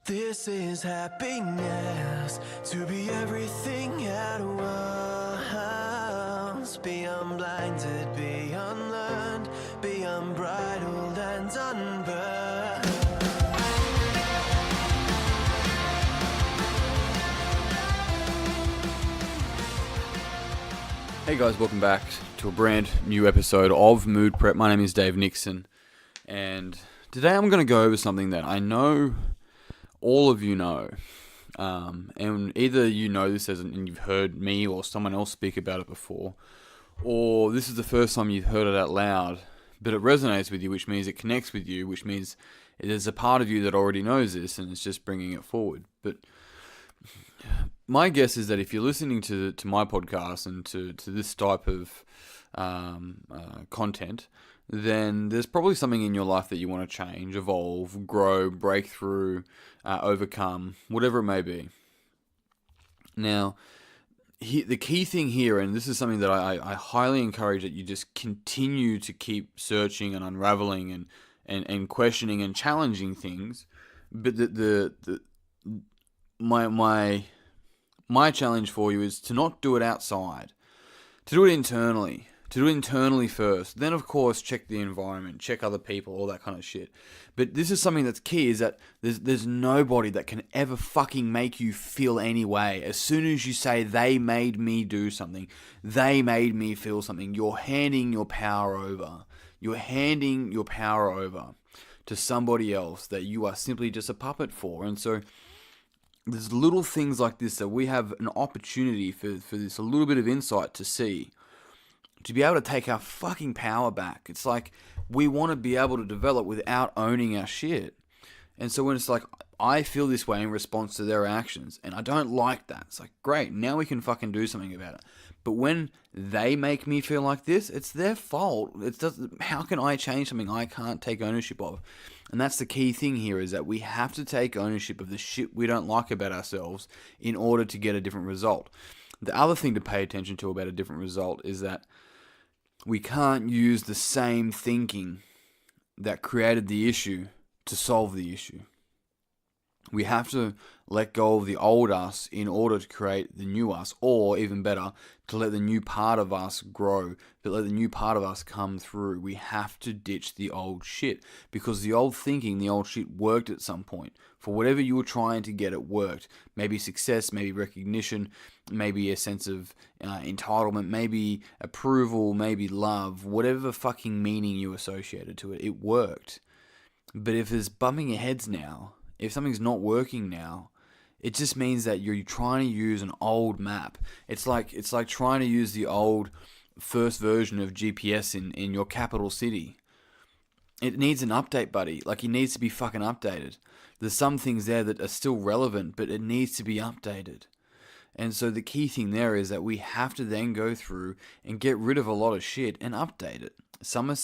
This is happiness, to be everything at once. Be unblinded, be unlearned, be unbridled and unburned. Hey guys, welcome back to a brand new episode of Mood Prep. My name is Dave Nixon, and today I'm going to go over something that I know all of you know, and either you know this and you've heard me or someone else speak about it before, or this is the first time you've heard it out loud, but it resonates with you, which means it connects with you, which means there's a part of you that already knows this and it's just bringing it forward. But my guess is that if you're listening to my podcast and to this type of content, then there's probably something in your life that you want to change, evolve, grow, break through, overcome, whatever it may be. Now, the key thing here, and this is something that I highly encourage that you just continue to keep searching and unraveling and questioning and challenging things, but my challenge for you is to not do it outside, to do it internally. To do it internally first. Then, of course, check the environment, check other people, all that kind of shit. But this is something that's key, is that there's nobody that can ever fucking make you feel any way. As soon as you say, they made me do something, they made me feel something, you're handing your power over. You're handing your power over to somebody else that you are simply just a puppet for. And so there's little things like this that we have an opportunity for this, a little bit of insight to see, to be able to take our fucking power back. It's like we want to be able to develop without owning our shit. And so when it's like, I feel this way in response to their actions, and I don't like that, it's like, great, now we can fucking do something about it. But when they make me feel like this, it's their fault. How can I change something I can't take ownership of? And that's the key thing here, is that we have to take ownership of the shit we don't like about ourselves in order to get a different result. The other thing to pay attention to about a different result is that we can't use the same thinking that created the issue to solve the issue. We have to let go of the old us in order to create the new us, or even better, to let the new part of us grow, to let the new part of us come through. We have to ditch the old shit, because the old thinking, the old shit worked at some point. For whatever you were trying to get, it worked. Maybe success, maybe recognition, maybe a sense of entitlement, maybe approval, maybe love, whatever fucking meaning you associated to it, it worked. But if there's bumping your heads now, if something's not working now, it just means that you're trying to use an old map. It's like trying to use the old first version of GPS in your capital city. It needs an update, buddy. Like, it needs to be fucking updated. There's some things there that are still relevant, but it needs to be updated. And so the key thing there is that we have to then go through and get rid of a lot of shit and update it. Some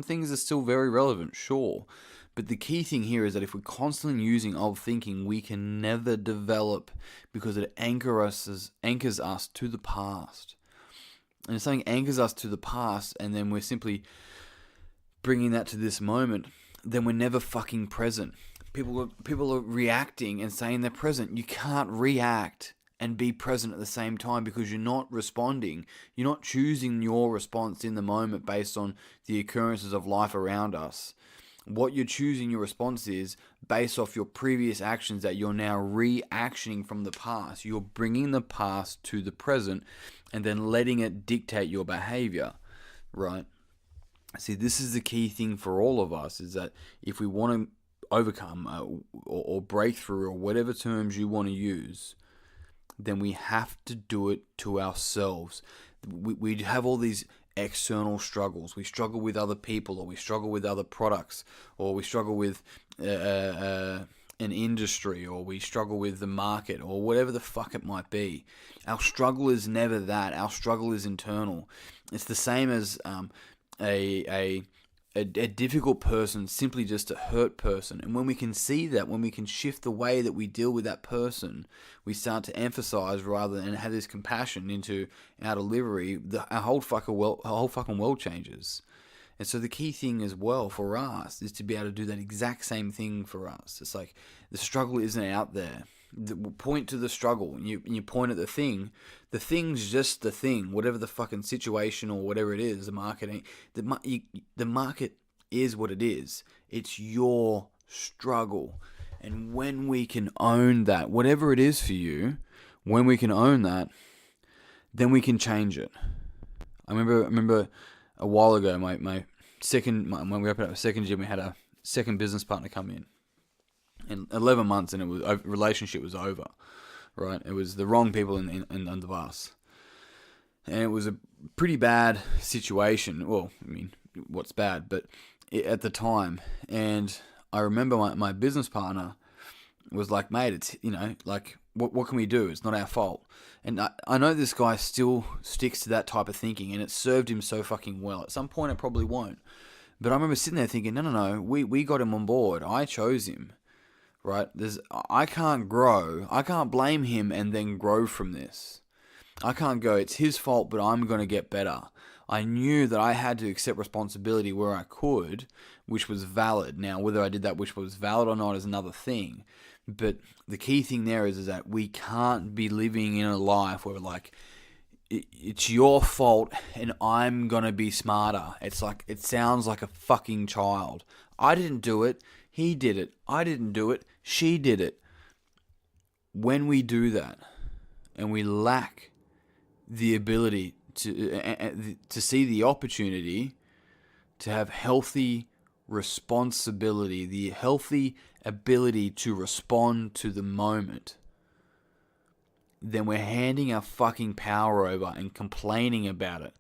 things are still very relevant, sure. But the key thing here is that if we're constantly using old thinking, we can never develop, because it anchors us to the past. And if something anchors us to the past, and then we're simply bringing that to this moment, then we're never fucking present. People are reacting and saying they're present. You can't react and be present at the same time, because you're not responding. You're not choosing your response in the moment based on the occurrences of life around us. What you're choosing your response is based off your previous actions that you're now reactioning from the past. You're bringing the past to the present and then letting it dictate your behavior, right? See, this is the key thing for all of us, is that if we want to overcome or break through, or whatever terms you want to use, then we have to do it to ourselves. We have all these external struggles. We struggle with other people, or we struggle with other products, or we struggle with an industry, or we struggle with the market, or whatever the fuck it might be. Our struggle is never that. Our struggle is internal. It's the same as a difficult person simply just a hurt person. And when we can see that, when we can shift the way that we deal with that person, we start to emphasize rather than have this compassion into our delivery, our whole fucking world changes. And so the key thing as well for us is to be able to do that exact same thing for us. It's like the struggle isn't out there. Point to the struggle, and you point at the thing. The thing's just the thing, whatever the fucking situation or whatever it is. The marketing, the market is what it is. It's your struggle, and when we can own that, whatever it is for you, when we can own that, then we can change it. I remember a while ago, when we opened up a second gym, we had a second business partner come in. In 11 months, and relationship was over, right? It was the wrong people in the bus, and it was a pretty bad situation. Well, I mean, what's bad, but at the time, and I remember my business partner was like, "Mate, it's like what can we do? It's not our fault." And I know this guy still sticks to that type of thinking, and it served him so fucking well. At some point, it probably won't, but I remember sitting there thinking, no, we got him on board. I chose him. Right? I can't grow. I can't blame him and then grow from this. I can't go, it's his fault, but I'm going to get better. I knew that I had to accept responsibility where I could, which was valid. Now, whether I did that which was valid or not is another thing. But the key thing there is that we can't be living in a life where like, it's your fault and I'm going to be smarter. It's like, it sounds like a fucking child. I didn't do it. He did it. I didn't do it. She did it. When we do that, and we lack the ability to see the opportunity to have healthy responsibility, the healthy ability to respond to the moment, then we're handing our fucking power over and complaining about it.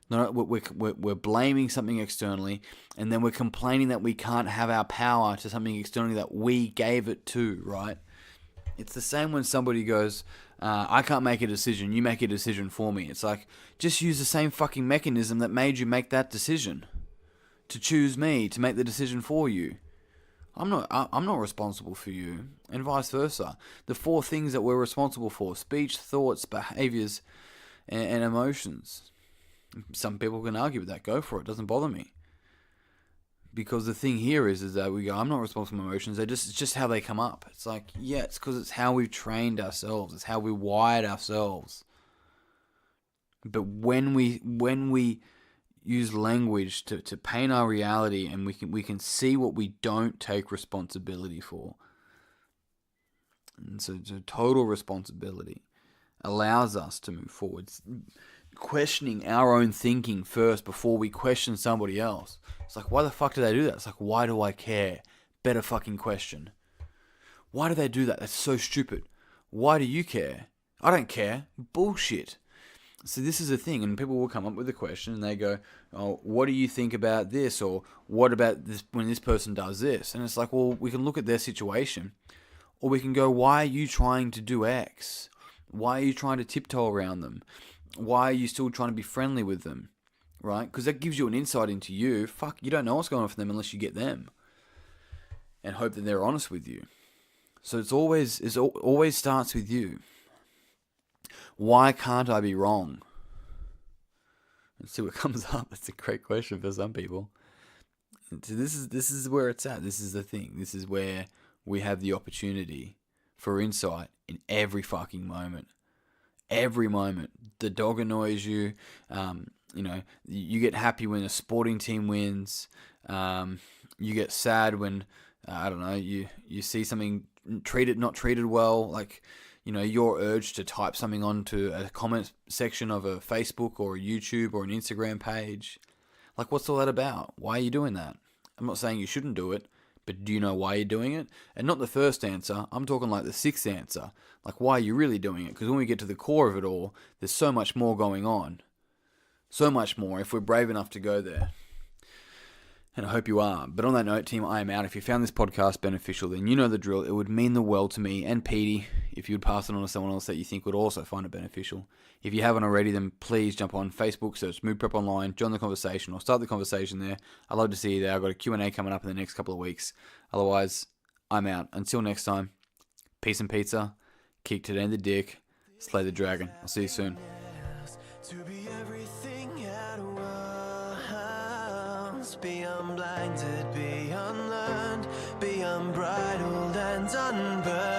No, we're blaming something externally, and then we're complaining that we can't have our power to something externally that we gave it to, right? It's the same when somebody goes, I can't make a decision, you make a decision for me. It's like, just use the same fucking mechanism that made you make that decision. To choose me, to make the decision for you. I'm not responsible for you, and vice versa. The 4 things that we're responsible for: speech, thoughts, behaviors, and emotions. Some people can argue with that. Go for it. It doesn't bother me. Because the thing here is that we go, I'm not responsible for my emotions. It's just how they come up. It's like, yeah, it's because it's how we've trained ourselves. It's how we wired ourselves. But when we use language to paint our reality, and we can see what we don't take responsibility for. And so total responsibility allows us to move forward. Questioning our own thinking first before we question somebody else. It's like, why the fuck do they do that? It's like, why do I care? Better fucking question. Why do they do that? That's so stupid. Why do you care? I don't care. Bullshit. So this is a thing, and people will come up with a question and they go, oh, what do you think about this? Or what about this when this person does this? And it's like, well, we can look at their situation, or we can go, why are you trying to do X? Why are you trying to tiptoe around them? Why are you still trying to be friendly with them? Right? Because that gives you an insight into you. Fuck, you don't know what's going on for them unless you get them. And hope that they're honest with you. So it always starts with you. Why can't I be wrong? Let's see what comes up. That's a great question for some people. So this is where it's at. This is the thing. This is where we have the opportunity for insight in every fucking moment. Every moment. The dog annoys you. You get happy when a sporting team wins. You get sad when, you see something not treated well. Like, your urge to type something onto a comment section of a Facebook or a YouTube or an Instagram page. Like, what's all that about? Why are you doing that? I'm not saying you shouldn't do it, but do you know why you're doing it? And not the first answer. I'm talking like the 6th answer. Like, why are you really doing it? Because when we get to the core of it all, there's so much more going on. So much more if we're brave enough to go there. And I hope you are. But on that note, team, I am out. If you found this podcast beneficial, then you know the drill. It would mean the world to me and Petey if you would pass it on to someone else that you think would also find it beneficial. If you haven't already, then please jump on Facebook, search Mood Prep Online, join the conversation, or start the conversation there. I'd love to see you there. I've got a Q&A coming up in the next couple of weeks. Otherwise, I'm out. Until next time, peace and pizza, kick today in the dick, slay the dragon. I'll see you soon. To be everything at once. lost, be unblinded, be unlearned, be unbridled and unburned.